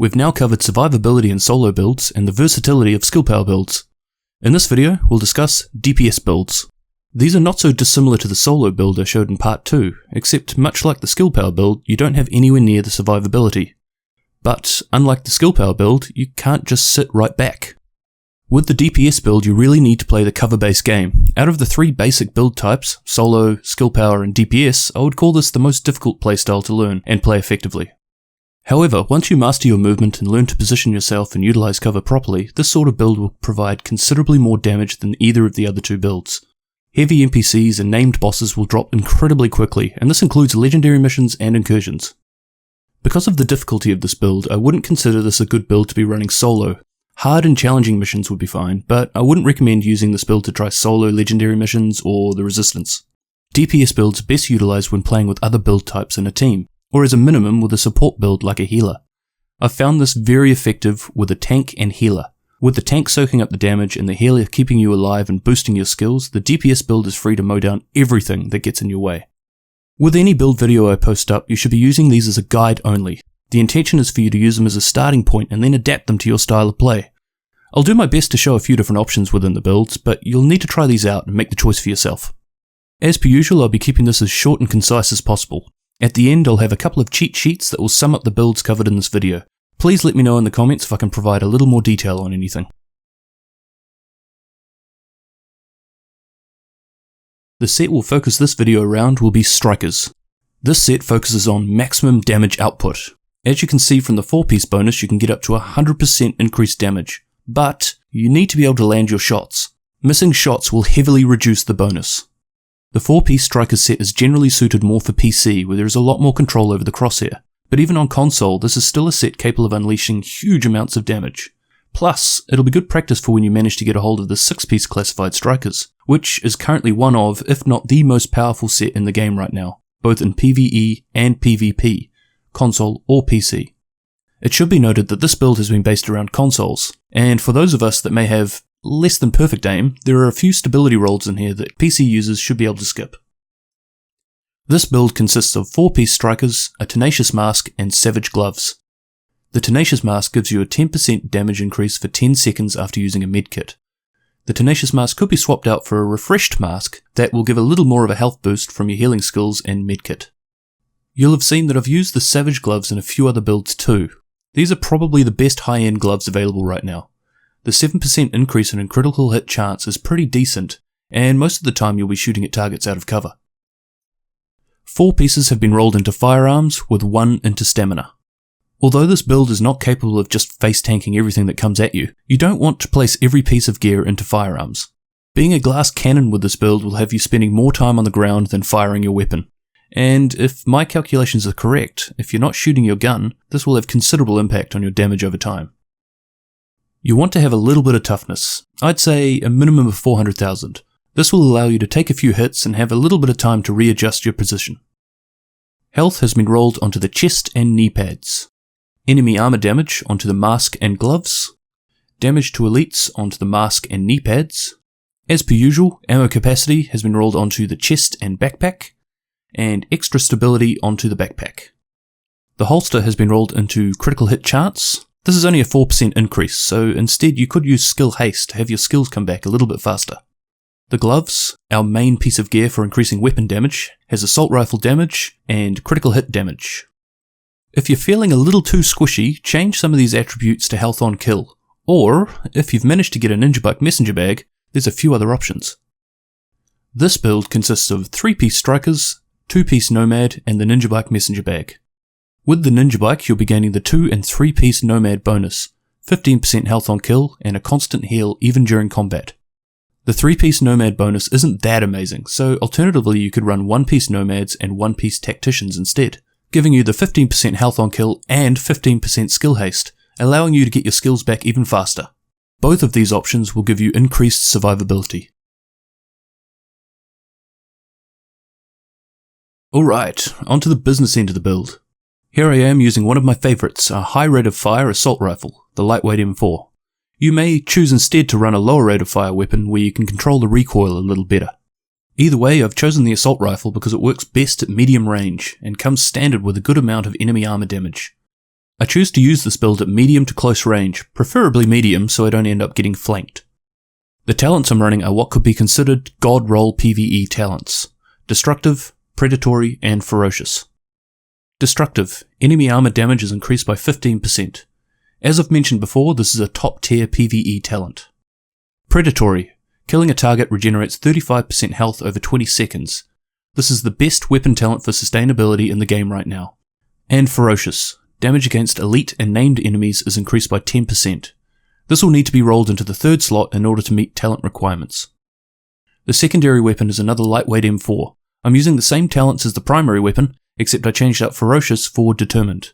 We've now covered survivability in solo builds and the versatility of skill power builds. In this video, we'll discuss DPS builds. These are not so dissimilar to the solo build I showed in part 2, except much like the skill power build, you don't have anywhere near the survivability. But, unlike the skill power build, you can't just sit right back. With the DPS build, you really need to play the cover-based game. Out of the 3 basic build types, solo, skill power, and DPS, I would call this the most difficult playstyle to learn and play effectively. However, once you master your movement and learn to position yourself and utilise cover properly, this sort of build will provide considerably more damage than either of the other 2 builds. Heavy NPCs and named bosses will drop incredibly quickly, and this includes legendary missions and incursions. Because of the difficulty of this build, I wouldn't consider this a good build to be running solo. Hard and challenging missions would be fine, but I wouldn't recommend using this build to try solo legendary missions or the resistance. DPS builds are best utilised when playing with other build types in a team, or as a minimum with a support build like a healer. I've found this very effective with a tank and healer. With the tank soaking up the damage and the healer keeping you alive and boosting your skills, the DPS build is free to mow down everything that gets in your way. With any build video I post up, you should be using these as a guide only. The intention is for you to use them as a starting point and then adapt them to your style of play. I'll do my best to show a few different options within the builds, but you'll need to try these out and make the choice for yourself. As per usual, I'll be keeping this as short and concise as possible. At the end, I'll have a couple of cheat sheets that will sum up the builds covered in this video. Please let me know in the comments if I can provide a little more detail on anything. The set we'll focus this video around will be Strikers. This set focuses on maximum damage output. As you can see from the 4-piece bonus, you can get up to 100% increased damage, but you need to be able to land your shots. Missing shots will heavily reduce the bonus. The 4-piece Strikers set is generally suited more for PC, where there is a lot more control over the crosshair, but even on console, this is still a set capable of unleashing huge amounts of damage. Plus, it'll be good practice for when you manage to get a hold of the 6-piece classified Strikers, which is currently one of, if not the most powerful set in the game right now, both in PvE and PvP, console or PC. It should be noted that this build has been based around consoles, and for those of us that may have less than perfect aim, there are a few stability rolls in here that PC users should be able to skip. This build consists of 4-piece Strikers, a Tenacious Mask, and Savage Gloves. The Tenacious Mask gives you a 10% damage increase for 10 seconds after using a medkit. The Tenacious Mask could be swapped out for a Refreshed Mask that will give a little more of a health boost from your healing skills and medkit. You'll have seen that I've used the Savage Gloves in a few other builds too. These are probably the best high-end gloves available right now. The 7% increase in critical hit chance is pretty decent, and most of the time you'll be shooting at targets out of cover. 4 pieces have been rolled into firearms, with 1 into stamina. Although this build is not capable of just face-tanking everything that comes at you, you don't want to place every piece of gear into firearms. Being a glass cannon with this build will have you spending more time on the ground than firing your weapon. And if my calculations are correct, if you're not shooting your gun, this will have considerable impact on your damage over time. You want to have a little bit of toughness. I'd say a minimum of 400,000. This will allow you to take a few hits and have a little bit of time to readjust your position. Health has been rolled onto the chest and knee pads. Enemy armor damage onto the mask and gloves. Damage to elites onto the mask and knee pads. As per usual, ammo capacity has been rolled onto the chest and backpack, and extra stability onto the backpack. The holster has been rolled into critical hit chance. This is only a 4% increase, so instead you could use skill haste to have your skills come back a little bit faster. The gloves, our main piece of gear for increasing weapon damage, has assault rifle damage and critical hit damage. If you're feeling a little too squishy, change some of these attributes to health on kill, or if you've managed to get a Ninja Bike messenger bag, there's a few other options. This build consists of 3-piece Strikers, 2-piece Nomad, and the Ninja Bike messenger bag. With the Ninja Bike, you'll be gaining the 2 and 3-piece Nomad bonus, 15% health on kill, and a constant heal even during combat. The 3-piece Nomad bonus isn't that amazing, so alternatively you could run 1-piece Nomads and 1-piece Tacticians instead, giving you the 15% health on kill and 15% skill haste, allowing you to get your skills back even faster. Both of these options will give you increased survivability. Alright, onto the business end of the build. Here I am using one of my favourites, a high rate of fire assault rifle, the lightweight M4. You may choose instead to run a lower rate of fire weapon where you can control the recoil a little better. Either way, I've chosen the assault rifle because it works best at medium range and comes standard with a good amount of enemy armor damage. I choose to use this build at medium to close range, preferably medium so I don't end up getting flanked. The talents I'm running are what could be considered god roll PvE talents: Destructive, Predatory, and Ferocious. Destructive, enemy armor damage is increased by 15%. As I've mentioned before, this is a top tier PvE talent. Predatory, killing a target regenerates 35% health over 20 seconds. This is the best weapon talent for sustainability in the game right now. And Ferocious, damage against elite and named enemies is increased by 10%. This will need to be rolled into the third slot in order to meet talent requirements. The secondary weapon is another lightweight M4. I'm using the same talents as the primary weapon, except I changed out Ferocious for Determined.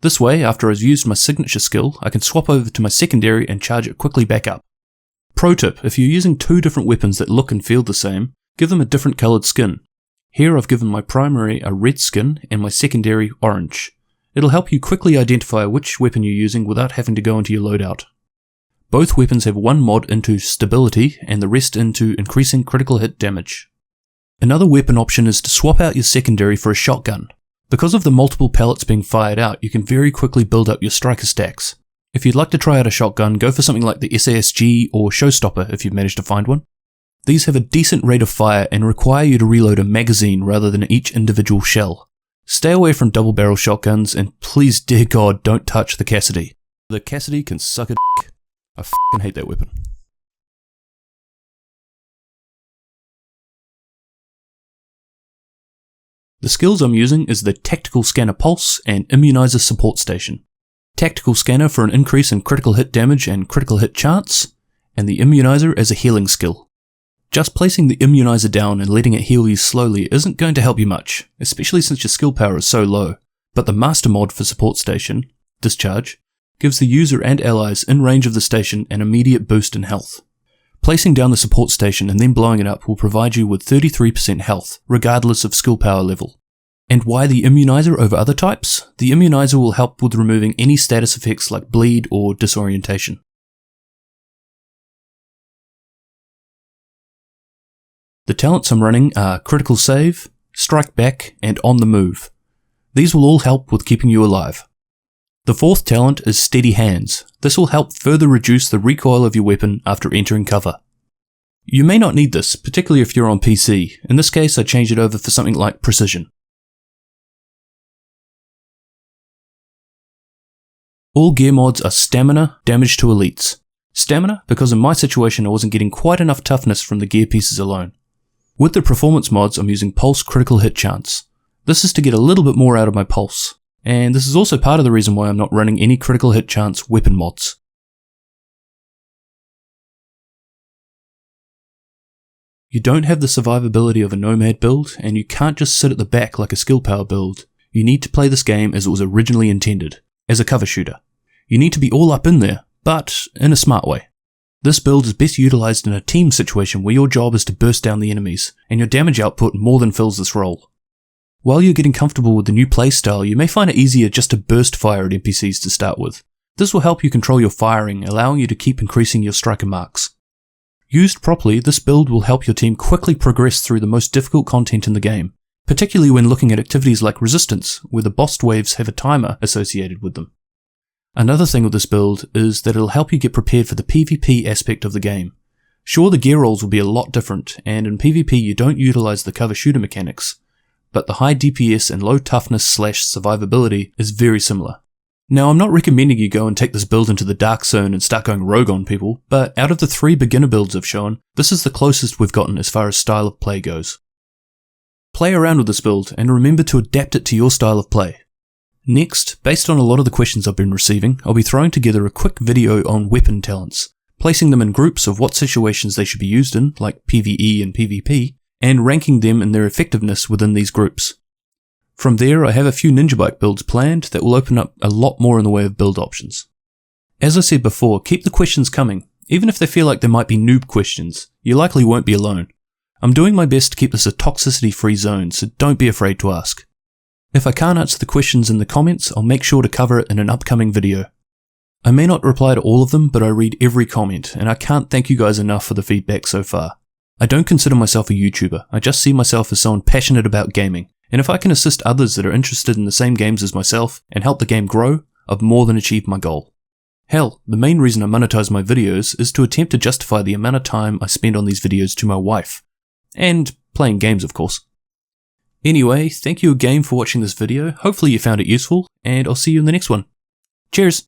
This way, after I've used my signature skill, I can swap over to my secondary and charge it quickly back up. Pro tip, if you're using two different weapons that look and feel the same, give them a different coloured skin. Here I've given my primary a red skin and my secondary orange. It'll help you quickly identify which weapon you're using without having to go into your loadout. Both weapons have one mod into stability and the rest into increasing critical hit damage. Another weapon option is to swap out your secondary for a shotgun. Because of the multiple pellets being fired out, you can very quickly build up your striker stacks. If you'd like to try out a shotgun, go for something like the SASG or Showstopper if you've managed to find one. These have a decent rate of fire and require you to reload a magazine rather than each individual shell. Stay away from double barrel shotguns, and please dear god don't touch the Cassidy. The Cassidy can suck a dick. I f***ing hate that weapon. The skills I'm using is the Tactical Scanner Pulse and Immunizer Support Station. Tactical Scanner for an increase in critical hit damage and critical hit chance, and the Immunizer as a healing skill. Just placing the Immunizer down and letting it heal you slowly isn't going to help you much, especially since your skill power is so low, but the master mod for Support Station, Discharge, gives the user and allies in range of the station an immediate boost in health. Placing down the support station and then blowing it up will provide you with 33% health, regardless of skill power level. And why the Immunizer over other types? The Immunizer will help with removing any status effects like bleed or disorientation. The talents I'm running are Critical Save, Strike Back, and On the Move. These will all help with keeping you alive. The fourth talent is Steady Hands. This will help further reduce the recoil of your weapon after entering cover. You may not need this, particularly if you're on PC. In this case, I changed it over for something like Precision. All gear mods are Stamina, Damage to Elites. Stamina, because in my situation I wasn't getting quite enough toughness from the gear pieces alone. With the performance mods, I'm using Pulse Critical Hit Chance. This is to get a little bit more out of my pulse. And this is also part of the reason why I'm not running any critical hit chance weapon mods. You don't have the survivability of a nomad build, and you can't just sit at the back like a skill power build. You need to play this game as it was originally intended, as a cover shooter. You need to be all up in there, but in a smart way. This build is best utilised in a team situation where your job is to burst down the enemies, and your damage output more than fills this role. While you're getting comfortable with the new playstyle, you may find it easier just to burst fire at NPCs to start with. This will help you control your firing, allowing you to keep increasing your striker marks. Used properly, this build will help your team quickly progress through the most difficult content in the game, particularly when looking at activities like Resistance, where the boss waves have a timer associated with them. Another thing with this build is that it'll help you get prepared for the PvP aspect of the game. Sure, the gear rolls will be a lot different, and in PvP you don't utilise the cover shooter mechanics, but the high DPS and low toughness / survivability is very similar. Now, I'm not recommending you go and take this build into the dark zone and start going rogue on people, but out of the 3 beginner builds I've shown, this is the closest we've gotten as far as style of play goes. Play around with this build and remember to adapt it to your style of play. Next, based on a lot of the questions I've been receiving, I'll be throwing together a quick video on weapon talents, placing them in groups of what situations they should be used in, like PvE and PvP, and ranking them in their effectiveness within these groups. From there, I have a few Ninja Bike builds planned that will open up a lot more in the way of build options. As I said before, keep the questions coming. Even if they feel like they might be noob questions, you likely won't be alone. I'm doing my best to keep this a toxicity-free zone, so don't be afraid to ask. If I can't answer the questions in the comments, I'll make sure to cover it in an upcoming video. I may not reply to all of them, but I read every comment, and I can't thank you guys enough for the feedback so far. I don't consider myself a YouTuber, I just see myself as someone passionate about gaming, and if I can assist others that are interested in the same games as myself and help the game grow, I've more than achieved my goal. Hell, the main reason I monetize my videos is to attempt to justify the amount of time I spend on these videos to my wife. And playing games, of course. Anyway, thank you again for watching this video, hopefully you found it useful, and I'll see you in the next one. Cheers!